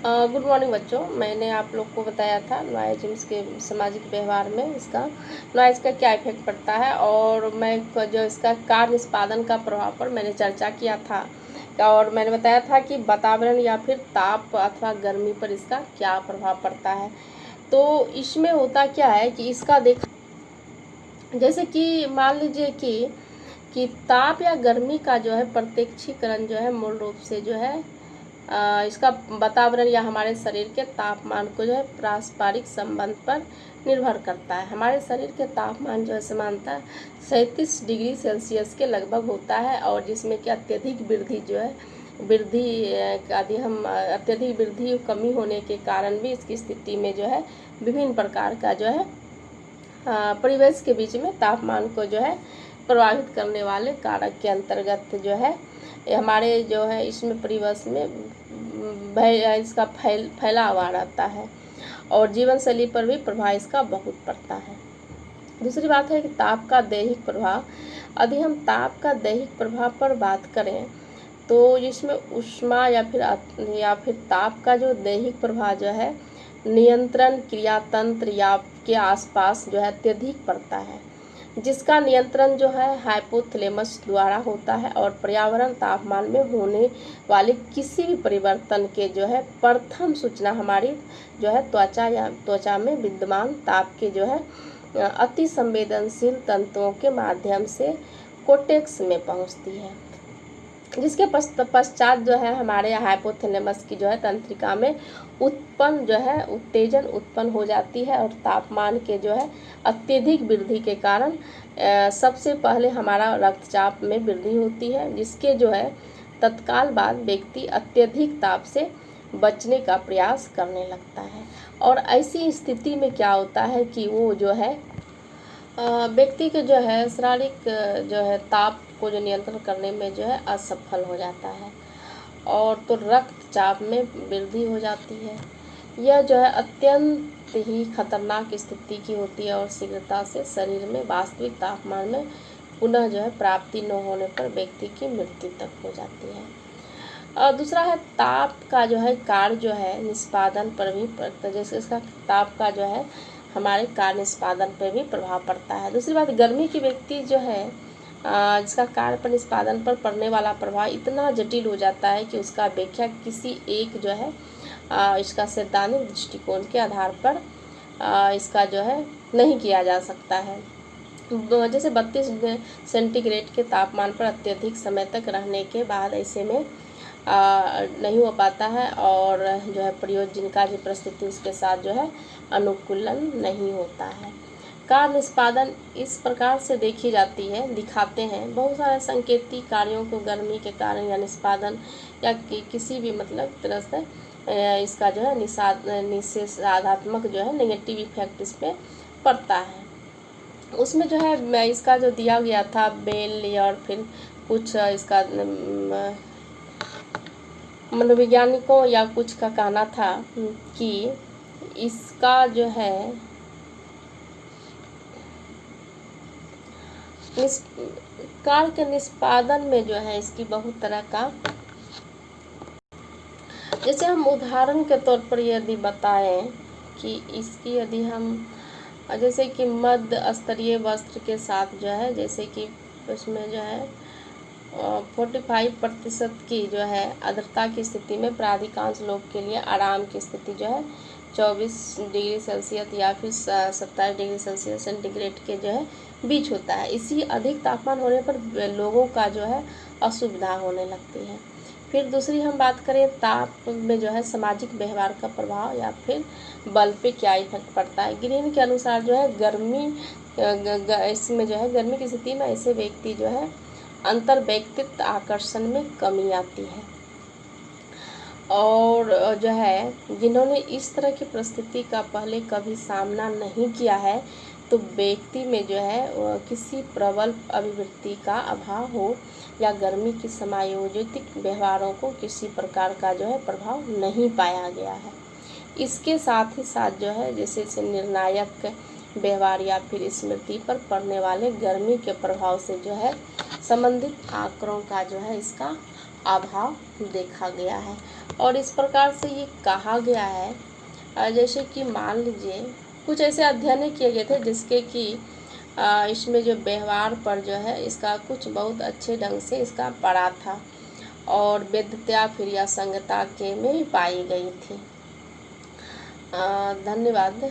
Good morning बच्चों। मैंने आप लोग को बताया था नॉइज के सामाजिक व्यवहार में इसका नॉइज का क्या इफेक्ट पड़ता है, और मैं जो इसका कार्य निष्पादन का प्रभाव पर मैंने चर्चा किया था, और मैंने बताया था कि वातावरण या फिर ताप अथवा गर्मी पर इसका क्या प्रभाव पड़ता है। तो इसमें होता क्या है कि इसका जैसे कि मान लीजिए कि ताप या गर्मी का जो है प्रत्यक्षीकरण जो है मूल रूप से जो है इसका वातावरण या हमारे शरीर के तापमान को जो है पारस्परिक संबंध पर निर्भर करता है। हमारे शरीर के तापमान जो है सामान्यतः 37 डिग्री सेल्सियस के लगभग होता है, और जिसमें कि अत्यधिक वृद्धि जो है अत्यधिक वृद्धि कमी होने के कारण भी इसकी स्थिति में जो है विभिन्न प्रकार का जो है परिवेश के बीच में तापमान को जो है प्रभावित करने वाले कारक के अंतर्गत जो है हमारे जो है इसमें परिवेश में इसका फैला हुआ रहता है, और जीवन शैली पर भी प्रभाव इसका बहुत पड़ता है। दूसरी बात है कि ताप का दैहिक प्रभाव। यदि हम ताप का दैहिक प्रभाव पर बात करें तो इसमें ऊष्मा या फिर ताप का जो दैहिक प्रभाव जो है नियंत्रण क्रियातंत्र या के आसपास जो है अत्यधिक पड़ता है, जिसका नियंत्रण जो है हाइपोथैलेमस द्वारा होता है, और पर्यावरण तापमान में होने वाले किसी भी परिवर्तन के जो है प्रथम सूचना हमारी जो है त्वचा में विद्यमान ताप के जो है अति संवेदनशील तंतुओं के माध्यम से कोर्टेक्स में पहुंचती है, जिसके पश्चात जो है हमारे हाइपोथैलेमस की जो है तंत्रिका में उत्तेजन उत्पन्न हो जाती है, और तापमान के जो है अत्यधिक वृद्धि के कारण सबसे पहले हमारा रक्तचाप में वृद्धि होती है, जिसके जो है तत्काल बाद व्यक्ति अत्यधिक ताप से बचने का प्रयास करने लगता है। और ऐसी स्थिति में क्या होता है कि वो जो है व्यक्ति के जो है शारीरिक जो है ताप को जो नियंत्रण करने में जो है असफल हो जाता है, और तो रक्तचाप में वृद्धि हो जाती है। यह जो है अत्यंत ही खतरनाक स्थिति की होती है, और शीघ्रता से शरीर में वास्तविक तापमान में पुनः जो है प्राप्ति न होने पर व्यक्ति की मृत्यु तक हो जाती है। और दूसरा है ताप का जो है कार्य जो है निष्पादन पर भी पड़ता है, जैसे इसका ताप का जो है हमारे कार्य निष्पादन पर भी प्रभाव पड़ता है। दूसरी बात, गर्मी की व्यक्ति जो है जिसका कार्य पर निष्पादन पर पड़ने वाला प्रभाव इतना जटिल हो जाता है कि उसका व्याख्या किसी एक जो है इसका सैद्धांतिक दृष्टिकोण के आधार पर इसका जो है नहीं किया जा सकता है। जैसे 32 सेंटीग्रेड के तापमान पर अत्यधिक समय तक रहने के बाद ऐसे में नहीं हो पाता है, और जो है प्रयोग जिनका जो परिस्थिति उसके साथ जो है अनुकूलन नहीं होता है। कार्य निष्पादन इस प्रकार से दिखाते हैं बहुत सारे संकेती कार्यों को गर्मी के कारण या निष्पादन या किसी भी मतलब तरह से इसका जो है निषेधात्मक जो है नेगेटिव इफेक्ट इस पर पड़ता है। उसमें जो है इसका जो दिया गया था बेल और फिर कुछ इसका मनोवैज्ञानिकों या कुछ का कहना था कि इसका जो है कार्य के निष्पादन में जो है इसकी बहुत तरह का, जैसे हम उदाहरण के तौर पर यदि बताएं कि इसकी यदि हम जैसे कि मध्य स्तरीय वस्त्र के साथ जो है जैसे कि उसमें जो है 45% की जो है आर्द्रता की स्थिति में प्राधिकांश लोग के लिए आराम की स्थिति जो है 24 डिग्री सेल्सियस या फिर 27 डिग्री सेल्सियस सेंटीग्रेड के जो है बीच होता है। इसी अधिक तापमान होने पर लोगों का जो है असुविधा होने लगती है। फिर दूसरी हम बात करें ताप में जो है सामाजिक व्यवहार का प्रभाव या फिर बल पे क्या इफेक्ट पड़ता है। ग्रीन के अनुसार जो है इसमें जो है गर्मी की स्थिति में ऐसे व्यक्ति जो है अंतर व्यक्तित्व आकर्षण में कमी आती है, और जो है जिन्होंने इस तरह की परिस्थिति का पहले कभी सामना नहीं किया है तो व्यक्ति में जो है किसी प्रबल अभिवृत्ति का अभाव हो या गर्मी की समायोजित व्यवहारों को किसी प्रकार का जो है प्रभाव नहीं पाया गया है। इसके साथ ही साथ जो है जैसे निर्णायक व्यवहार या फिर स्मृति पर पड़ने वाले गर्मी के प्रभाव से जो है संबंधित आंकड़ों का जो है इसका अभाव देखा गया है। और इस प्रकार से ये कहा गया है, जैसे कि मान लीजिए कुछ ऐसे अध्ययन किए गए थे जिसके कि इसमें जो व्यवहार पर जो है इसका कुछ बहुत अच्छे ढंग से इसका पड़ा था और वैधता फिर या संगता के में पाई गई थी। धन्यवाद।